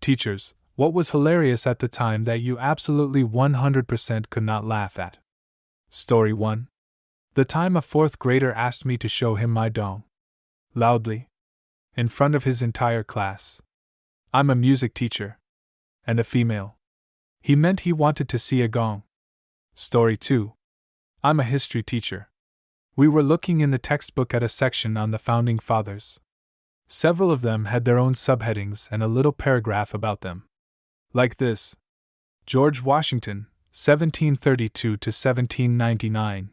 Teachers, what was hilarious at the time that you absolutely 100% could not laugh at? Story 1. The time a fourth grader asked me to show him my dong. Loudly. In front of his entire class. I'm a music teacher. And a female. He meant he wanted to see a gong. Story 2. I'm a history teacher. We were looking in the textbook at a section on the Founding Fathers. Several of them had their own subheadings and a little paragraph about them. Like this: George Washington, 1732 to 1799.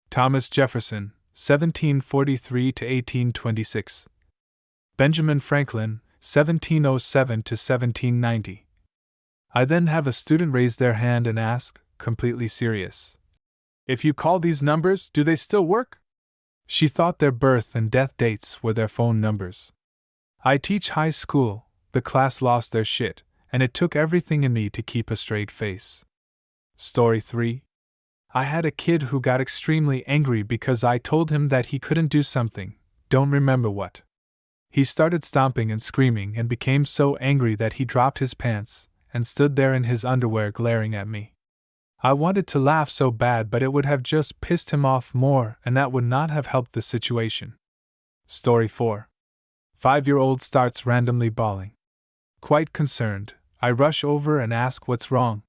Thomas Jefferson, 1743 to 1826. Benjamin Franklin, 1707 to 1790. I then have a student raise their hand and ask, completely serious, if you call these numbers, do they still work? She thought their birth and death dates were their phone numbers. I teach high school, the class lost their shit, and it took everything in me to keep a straight face. Story 3. I had a kid who got extremely angry because I told him that he couldn't do something, don't remember what. He started stomping and screaming and became so angry that he dropped his pants and stood there in his underwear glaring at me. I wanted to laugh so bad, but it would have just pissed him off more, and that would not have helped the situation. Story 4. 5-year-old starts randomly bawling. Quite concerned, I rush over and ask what's wrong.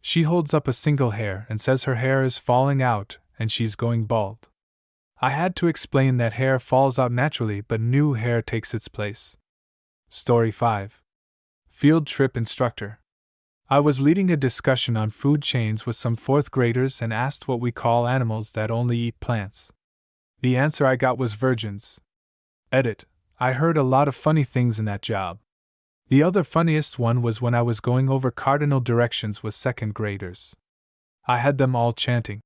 She holds up a single hair and says her hair is falling out and she's going bald. I had to explain that hair falls out naturally, but new hair takes its place. Story 5. Field trip instructor. I was leading a discussion on food chains with some fourth graders and asked what we call animals that only eat plants. The answer I got was virgins. Edit. I heard a lot of funny things in that job. The other funniest one was when I was going over cardinal directions with second graders. I had them all chanting,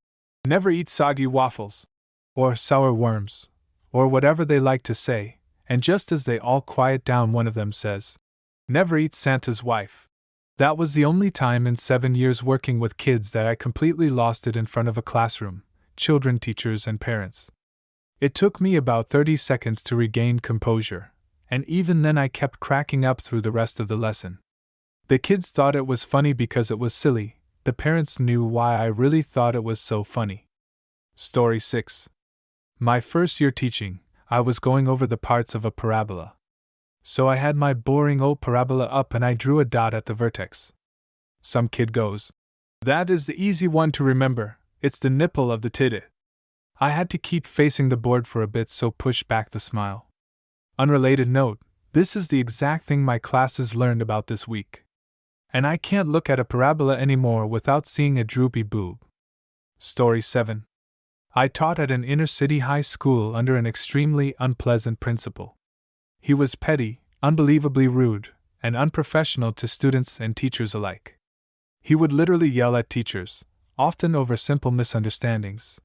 "Never eat soggy waffles," or sour worms, or whatever they like to say, and just as they all quiet down, one of them says, "Never eat Santa's wife." That was the only time in 7 years working with kids that I completely lost it in front of a classroom, children, teachers, and parents. It took me about 30 seconds to regain composure, and even then I kept cracking up through the rest of the lesson. The kids thought it was funny because it was silly, the parents knew why I really thought it was so funny. Story 6. My first year teaching, I was going over the parts of a parabola. So I had my boring old parabola up and I drew a dot at the vertex. Some kid goes, "That is the easy one to remember, it's the nipple of the titty." I had to keep facing the board for a bit, so push back the smile. Unrelated note, this is the exact thing my classes learned about this week. And I can't look at a parabola anymore without seeing a droopy boob. Story 7. I taught at an inner-city high school under an extremely unpleasant principal. He was petty, unbelievably rude, and unprofessional to students and teachers alike. He would literally yell at teachers, often over simple misunderstandings.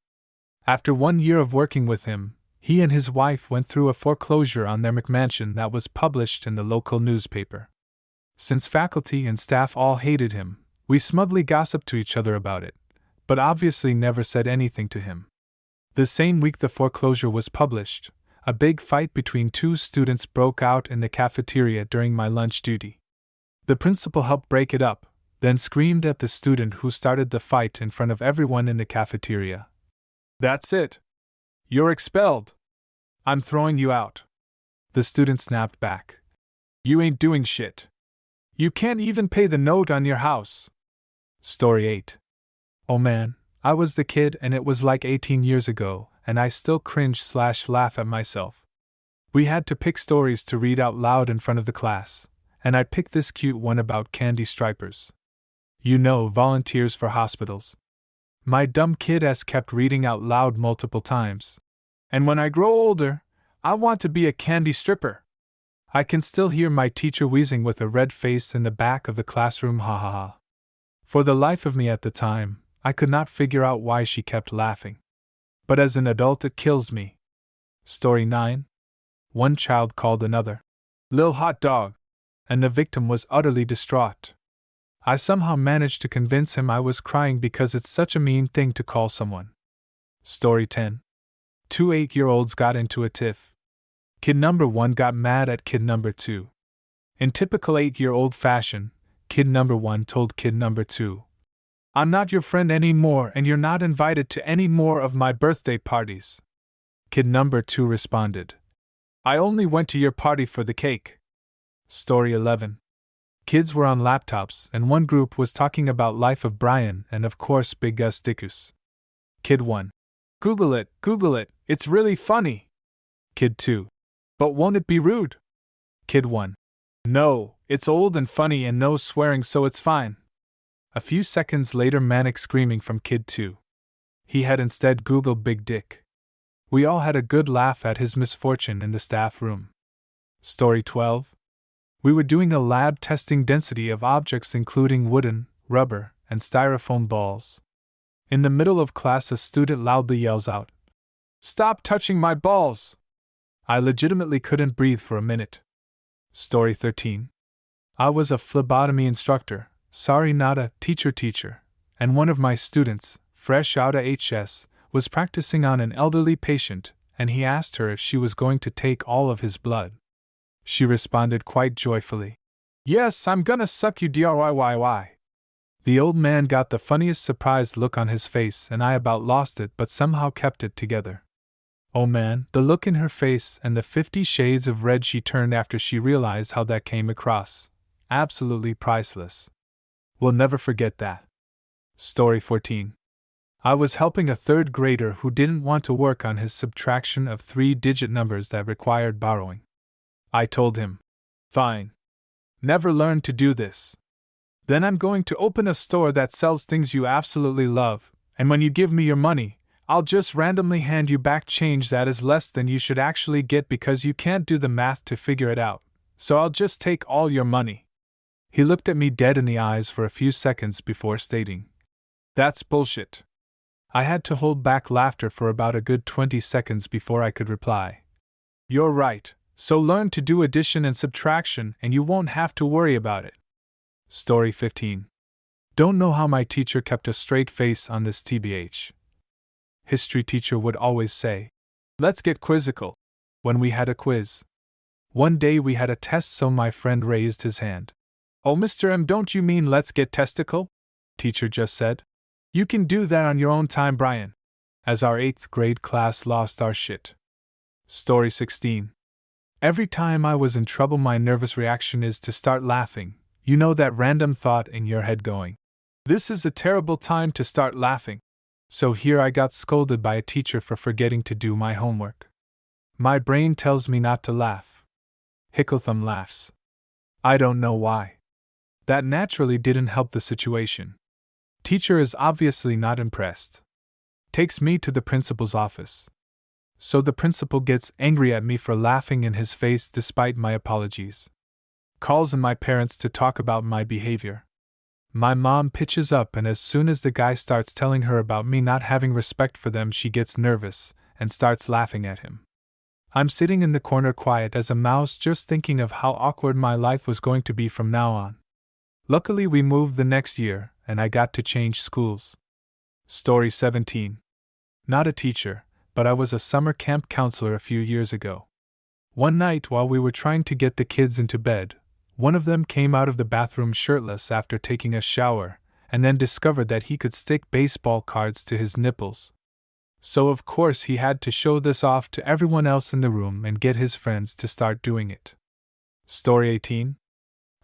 After 1 year of working with him, he and his wife went through a foreclosure on their McMansion that was published in the local newspaper. Since faculty and staff all hated him, we smugly gossiped to each other about it, but obviously never said anything to him. The same week the foreclosure was published, a big fight between two students broke out in the cafeteria during my lunch duty. The principal helped break it up, then screamed at the student who started the fight in front of everyone in the cafeteria. "That's it. You're expelled. I'm throwing you out." The student snapped back. "You ain't doing shit. You can't even pay the note on your house." Story 8. Oh man, I was the kid and it was like 18 years ago, and I still cringe/laugh at myself. We had to pick stories to read out loud in front of the class, and I picked this cute one about candy strippers. You know, volunteers for hospitals. My dumb kid ass kept reading out loud multiple times. "And when I grow older, I want to be a candy stripper." I can still hear my teacher wheezing with a red face in the back of the classroom, ha ha ha. For the life of me at the time, I could not figure out why she kept laughing. But as an adult it kills me. Story 9. One child called another "Lil hot dog," and the victim was utterly distraught. I somehow managed to convince him I was crying because it's such a mean thing to call someone. Story 10. Two 8-year-olds got into a tiff. Kid number 1 got mad at kid number 2. In typical 8-year-old fashion, kid number 1 told kid number 2, "I'm not your friend anymore and you're not invited to any more of my birthday parties." Kid number 2 responded, "I only went to your party for the cake." Story 11. Kids were on laptops and one group was talking about Life of Brian and of course Big Gus Dickus. Kid 1. Google it, it's really funny." Kid 2. "But won't it be rude?" Kid 1. "No, it's old and funny and no swearing so it's fine." A few seconds later, manic screaming from Kid 2. He had instead Googled Big Dick. We all had a good laugh at his misfortune in the staff room. Story 12. We were doing a lab testing density of objects including wooden, rubber, and styrofoam balls. In the middle of class, a student loudly yells out, "Stop touching my balls!" I legitimately couldn't breathe for a minute. Story 13. I was a phlebotomy instructor, sorry not a teacher, and one of my students, fresh out of HS, was practicing on an elderly patient, and he asked her if she was going to take all of his blood. She responded quite joyfully, "Yes, I'm gonna suck you DRYYY." The old man got the funniest surprised look on his face and I about lost it but somehow kept it together. Oh man, the look in her face and the 50 shades of red she turned after she realized how that came across. Absolutely priceless. We'll never forget that. Story 14. I was helping a third grader who didn't want to work on his subtraction of 3-digit numbers that required borrowing. I told him, "Fine. Never learned to do this. Then I'm going to open a store that sells things you absolutely love, and when you give me your money, I'll just randomly hand you back change that is less than you should actually get because you can't do the math to figure it out, so I'll just take all your money." He looked at me dead in the eyes for a few seconds before stating, "That's bullshit." I had to hold back laughter for about a good 20 seconds before I could reply, "You're right, so learn to do addition and subtraction and you won't have to worry about it." Story 15. Don't know how my teacher kept a straight face on this TBH. History teacher would always say, "Let's get quizzical," when we had a quiz. One day we had a test, so my friend raised his hand. "Oh, Mr. M, don't you mean let's get testicle?" Teacher just said. "You can do that on your own time, Brian." As our 8th grade class lost our shit. Story 16. Every time I was in trouble, my nervous reaction is to start laughing. You know that random thought in your head going, "This is a terrible time to start laughing." So here I got scolded by a teacher for forgetting to do my homework. My brain tells me not to laugh. Hicklethumb laughs. I don't know why. That naturally didn't help the situation. Teacher is obviously not impressed. Takes me to the principal's office. So the principal gets angry at me for laughing in his face despite my apologies. Calls in my parents to talk about my behavior. My mom pitches up, and as soon as the guy starts telling her about me not having respect for them, she gets nervous and starts laughing at him. I'm sitting in the corner quiet as a mouse, just thinking of how awkward my life was going to be from now on. Luckily we moved the next year, and I got to change schools. Story 17. Not a teacher, but I was a summer camp counselor a few years ago. One night while we were trying to get the kids into bed, one of them came out of the bathroom shirtless after taking a shower, and then discovered that he could stick baseball cards to his nipples. So of course he had to show this off to everyone else in the room and get his friends to start doing it. Story 18.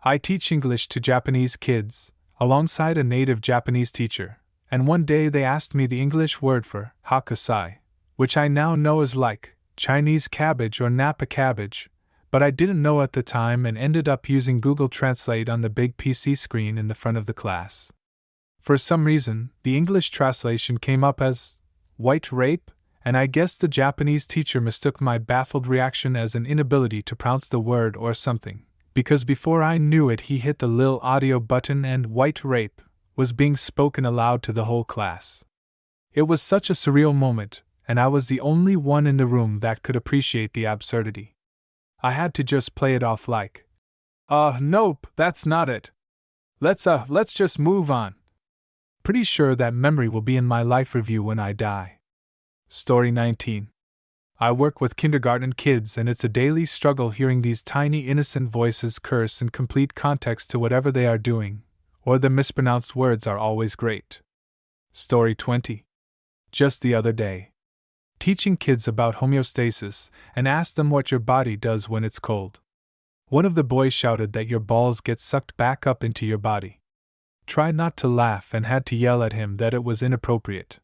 I teach English to Japanese kids, alongside a native Japanese teacher, and one day they asked me the English word for hakusai, which I now know is like Chinese cabbage or Napa cabbage, but I didn't know at the time and ended up using Google Translate on the big PC screen in the front of the class. For some reason, the English translation came up as white rape, and I guess the Japanese teacher mistook my baffled reaction as an inability to pronounce the word or something, because before I knew it he hit the lil audio button and white rape was being spoken aloud to the whole class. It was such a surreal moment, and I was the only one in the room that could appreciate the absurdity. I had to just play it off like, nope, that's not it. Let's just move on. Pretty sure that memory will be in my life review when I die. Story 19. I work with kindergarten kids, and it's a daily struggle hearing these tiny innocent voices curse in complete context to whatever they are doing, or the mispronounced words are always great. Story 20. Just the other day. Teaching kids about homeostasis, and asked them what your body does when it's cold. One of the boys shouted that your balls get sucked back up into your body. Tried not to laugh and had to yell at him that it was inappropriate.